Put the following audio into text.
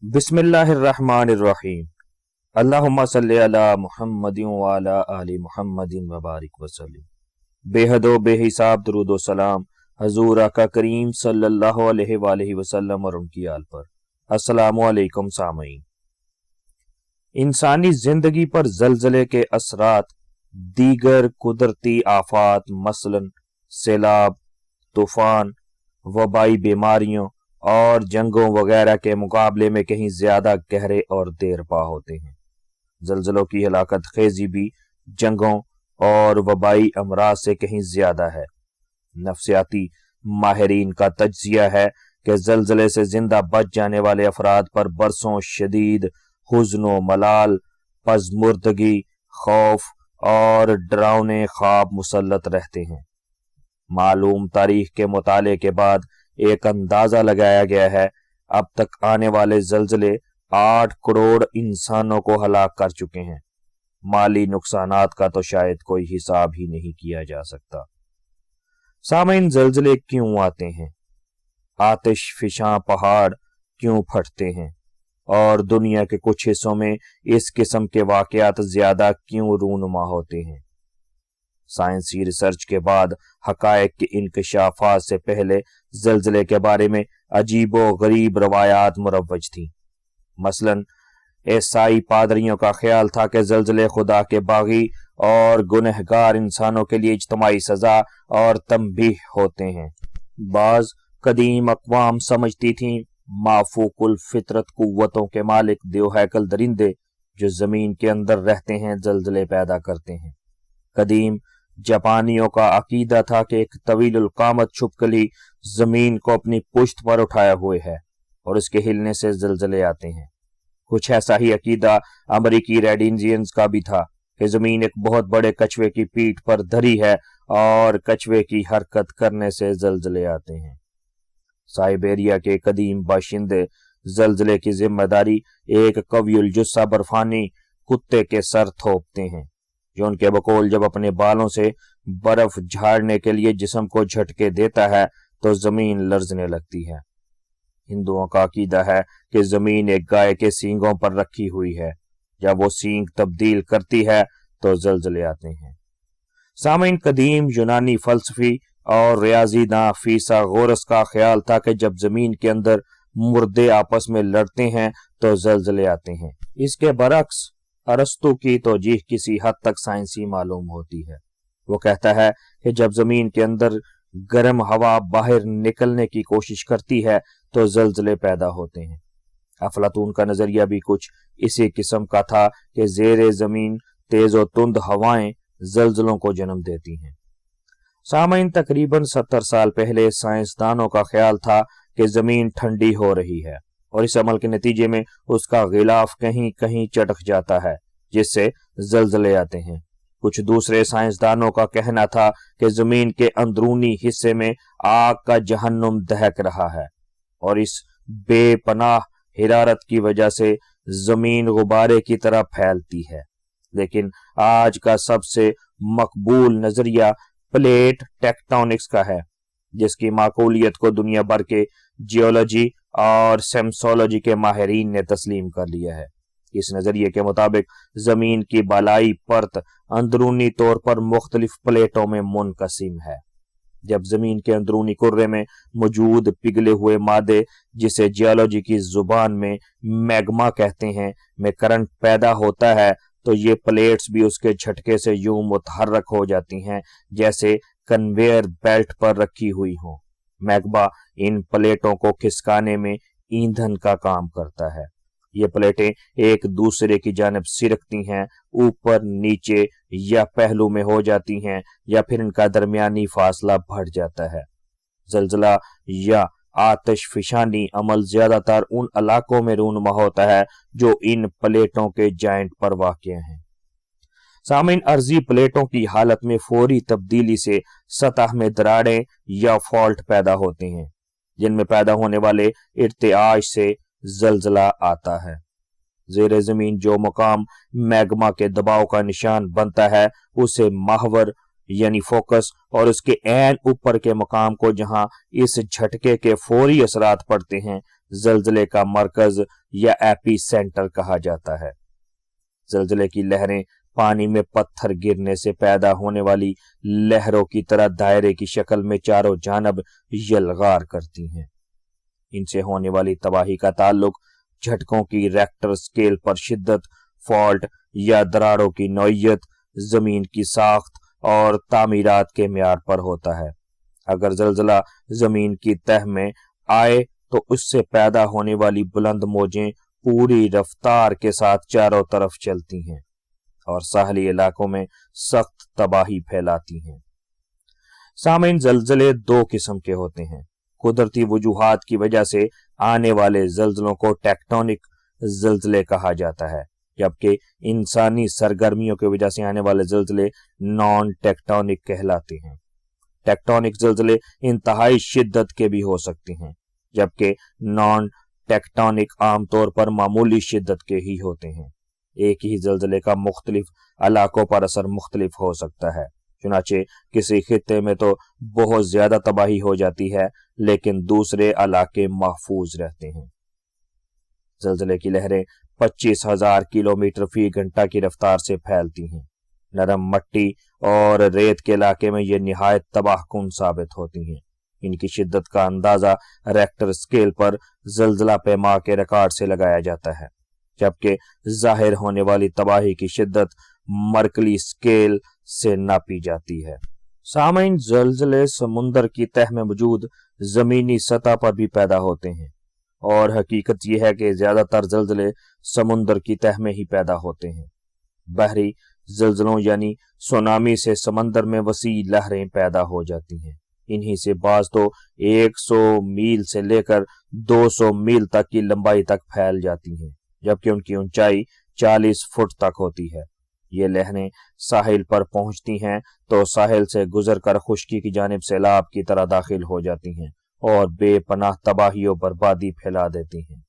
बिस्मिल्लाहिर्रहमानिर्रहीम। अल्लाहुम्मा सल्ली अला मुहम्मदिन व अला आलि मुहम्मदिन व बारिक वसल्लिम। बेहदो बेहिसाब दुरूद व सलाम हजूर आका करीम सल्लल्लाहु अलैहि वसल्लम और उनकी आल पर। अस्सलामु अलैकुम सामईन। इंसानी जिंदगी पर जलजले के असरात दीगर कुदरती आफात मसलन सैलाब, तूफान, वबाई बीमारियों और जंगों वगैरह के मुकाबले में कहीं ज्यादा गहरे और देरपा होते हैं। जलजलों की हलाकत खेजी भी जंगों और वबाई अमराज से कहीं ज्यादा है। नफ्सियाती माहिरीन का तज्जिया है कि जलजले से जिंदा बच जाने वाले अफराद पर बरसों शदीद हुज़्न मलाल, पज़मुर्दगी, खौफ और डरावने ख्वाब मुसल्लत रहते हैं। मालूम तारीख के मुताले के बाद एक अंदाजा लगाया गया है, अब तक आने वाले जलजले 8 करोड़ इंसानों को हलाक कर चुके हैं। माली नुकसानात का तो शायद कोई हिसाब ही नहीं किया जा सकता। सामईन, जलजले क्यों आते हैं? आतिश फिशां पहाड़ क्यों फटते हैं? और दुनिया के कुछ हिस्सों में इस किस्म के वाकयात ज्यादा क्यों रूनुमा होते हैं? साइंसी रिसर्च के बाद हकायक के इंकशाफात से पहले जलजले के बारे में अजीबो गरीब रवायात मुरव्वज थी। मसलन ईसाई पादरियों का ख्याल था कि जलजले खुदा के बागी और गुनहगार इंसानों के लिए इज्तमाई सजा और तंबीह होते हैं। बाज कदीम अक़वाम समझती थीं माफूकुल फितरत कुव्वतों के मालिक देवहैकल दरिंदे जो जमीन के अंदर रहते हैं जलजले पैदा करते हैं। कदीम जापानियों का अकीदा था कि एक तवीलुल कामत छुपकली जमीन को अपनी पुश्त पर उठाए हुए है और उसके हिलने से जलजले आते हैं। कुछ ऐसा ही अकीदा अमरीकी रेड इंडियंस का भी था कि जमीन एक बहुत बड़े कछुए की पीठ पर धरी है और कछुए की हरकत करने से जलजले आते हैं। साइबेरिया के कदीम बाशिंदे जलजले की जिम्मेदारी एक कवियुल जुस्सा बर्फानी कुत्ते के सर थोपते हैं, जो उनके बकोल जब अपने बालों से बर्फ झाड़ने के लिए जिस्म को झटके देता है तो जमीन लर्जने लगती है। हिंदुओं का अकीदा है कि जमीन एक गाय के सींगों पर रखी हुई है, जब वो सींग तब्दील करती है तो जलजले आते हैं। सामईन, कदीम यूनानी फलसफी और रियाजीदां फिसागोरस का ख्याल था कि जब जमीन के अंदर मुर्दे आपस में लड़ते हैं तो जलजले आते हैं। इसके बरक्स अरस्तु की तौजीह किसी हद तक साइंसी मालूम होती है। वो कहता है कि जब जमीन के अंदर गर्म हवा बाहर निकलने की कोशिश करती है तो जलजले पैदा होते हैं। अफलातून का नजरिया भी कुछ इसी किस्म का था कि जेरे जमीन तेज और तुंद हवाएं जलजलों को जन्म देती हैं। सामईन, तकरीबन 70 साल पहले साइंसदानों का ख्याल था कि जमीन ठंडी हो रही है और इस अमल के नतीजे में उसका गिलाफ कहीं कहीं चटक जाता है, जिससे जलजले आते हैं। कुछ दूसरे साइंसदानों का कहना था कि जमीन के अंदरूनी हिस्से में आग का जहन्नुम दहक रहा है और इस बेपनाह हिरारत की वजह से जमीन गुब्बारे की तरह फैलती है। लेकिन आज का सबसे मकबूल नजरिया प्लेट टेक्टोनिक्स का है, जिसकी माकूलियत को दुनिया भर के जियोलॉजी और सेम्सोलॉजी के माहिरीन ने तस्लीम कर लिया है। इस नजरिए के मुताबिक जमीन की बालाई परत अंदरूनी तौर पर मुख्तलिफ प्लेटों में मुनकसिम है। जब जमीन के अंदरूनी कुर्रे में मौजूद पिघले हुए मादे, जिसे जियोलॉजी की जुबान में मैग्मा कहते हैं, में करंट पैदा होता है तो ये प्लेट्स भी उसके झटके से यूं मुतहर्रक हो जाती हैं जैसे कन्वेयर बेल्ट पर रखी हुई हो। मैग्मा इन प्लेटों को खिसकाने में ईंधन का काम करता है। ये प्लेटें एक दूसरे की जानिब सिरकती हैं, ऊपर नीचे या पहलू में हो जाती हैं या फिर इनका दरमियानी फासला बढ़ जाता है। जलजला या आतिश फिशानी अमल ज्यादातर उन इलाकों में रूनुमा होता है जो इन प्लेटों के जॉइंट पर वाक़या हैं। सामईन, अर्जी प्लेटों की हालत में फौरी तब्दीली से सतह में दरारें या फॉल्ट पैदा होते हैं, जिनमें पैदा होने वाले इर्तिआश से जलजला आता है। जेरे जमीन जो मुकाम मैग्मा के दबाव का निशान बनता है उसे महवर यानी फोकस और उसके ऐन ऊपर के मकाम को जहां इस झटके के फौरी असरात पड़ते हैं زلزلے کا مرکز یا ایپی سینٹر کہا جاتا ہے۔ زلزلے کی لہریں پانی میں پتھر گرنے سے پیدا ہونے والی لہروں کی طرح دائرے کی شکل میں چاروں جانب یلغار کرتی ہیں۔ ان سے ہونے والی تباہی کا تعلق جھٹکوں کی ریکٹر سکیل پر شدت، فالٹ یا دراڑوں کی نوعیت، زمین کی ساخت اور تعمیرات کے معیار پر ہوتا ہے۔ اگر زلزلہ زمین کی تہ میں آئے تو اس سے پیدا ہونے والی بلند موجیں پوری رفتار کے ساتھ چاروں طرف چلتی ہیں اور ساحلی علاقوں میں سخت تباہی پھیلاتی ہیں۔ سامعین، زلزلے دو قسم کے ہوتے ہیں۔ قدرتی وجوہات کی وجہ سے آنے والے زلزلوں کو ٹیکٹونک زلزلے کہا جاتا ہے، جبکہ انسانی سرگرمیوں کی وجہ سے آنے والے زلزلے نان ٹیکٹونک کہلاتے ہیں۔ ٹیکٹونک زلزلے انتہائی شدت کے بھی ہو سکتے ہیں، جبکہ نان ٹیکٹونک عام طور پر معمولی شدت کے ہی ہوتے ہیں۔ ایک ہی زلزلے کا مختلف علاقوں پر اثر مختلف ہو سکتا ہے۔ چنانچہ کسی خطے میں تو بہت زیادہ تباہی ہو جاتی ہے، لیکن دوسرے علاقے محفوظ رہتے ہیں۔ زلزلے کی لہریں 25,000 کلومیٹر فی گھنٹہ کی رفتار سے پھیلتی ہیں۔ نرم مٹی اور ریت کے علاقے میں یہ نہایت تباہ کن ثابت ہوتی ہیں۔ ان کی شدت کا اندازہ ریکٹر سکیل پر زلزلہ پیما کے ریکارڈ سے لگایا جاتا ہے، جبکہ ظاہر ہونے والی تباہی کی شدت مرکلی سکیل سے ناپی جاتی ہے۔ سامعین، زلزلے سمندر کی تہ میں موجود زمینی سطح پر بھی پیدا ہوتے ہیں، اور حقیقت یہ ہے کہ زیادہ تر زلزلے سمندر کی تہ میں ہی پیدا ہوتے ہیں۔ بحری زلزلوں یعنی سونامی سے سمندر میں وسیع لہریں پیدا ہو جاتی ہیں۔ انہی سے بعض تو 100 میل سے لے کر 200 میل تک کی لمبائی تک پھیل جاتی ہیں، جبکہ ان کی اونچائی 40 فٹ تک ہوتی ہے۔ یہ لہریں ساحل پر پہنچتی ہیں تو ساحل سے گزر کر خشکی کی جانب سیلاب کی طرح داخل ہو جاتی ہیں اور بے پناہ تباہی و بربادی پھیلا دیتی ہیں۔